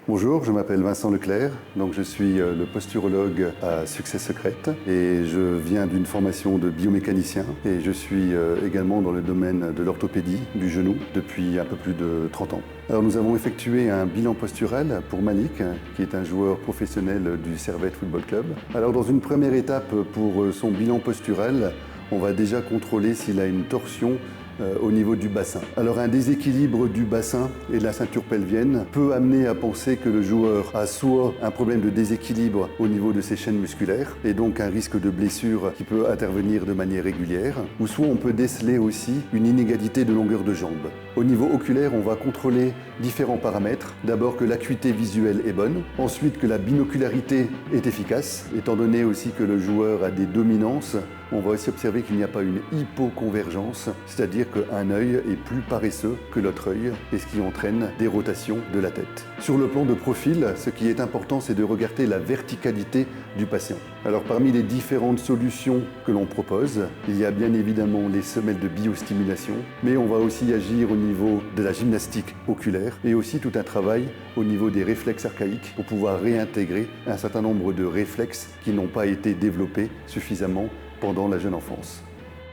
Bonjour, je m'appelle Vincent Leclerc, donc je suis le posturologue à Succès Secrète et je viens d'une formation de biomécanicien et je suis également dans le domaine de l'orthopédie du genou depuis un peu plus de 30 ans. Alors nous avons effectué un bilan posturel pour Malik, qui est un joueur professionnel du Servette Football Club. Alors dans une première étape pour son bilan posturel, on va déjà contrôler s'il a une torsion au niveau du bassin. Alors un déséquilibre du bassin et de la ceinture pelvienne peut amener à penser que le joueur a soit un problème de déséquilibre au niveau de ses chaînes musculaires et donc un risque de blessure qui peut intervenir de manière régulière, ou soit on peut déceler aussi une inégalité de longueur de jambe. Au niveau oculaire, on va contrôler différents paramètres. D'abord que l'acuité visuelle est bonne, ensuite que la binocularité est efficace, étant donné aussi que le joueur a des dominances. On va aussi observer qu'il n'y a pas une hypoconvergence, c'est-à-dire qu'un œil est plus paresseux que l'autre œil, et ce qui entraîne des rotations de la tête. Sur le plan de profil, ce qui est important, c'est de regarder la verticalité du patient. Alors parmi les différentes solutions que l'on propose, il y a bien évidemment les semelles de biostimulation, mais on va aussi agir au niveau de la gymnastique oculaire et aussi tout un travail au niveau des réflexes archaïques pour pouvoir réintégrer un certain nombre de réflexes qui n'ont pas été développés suffisamment pendant la jeune enfance.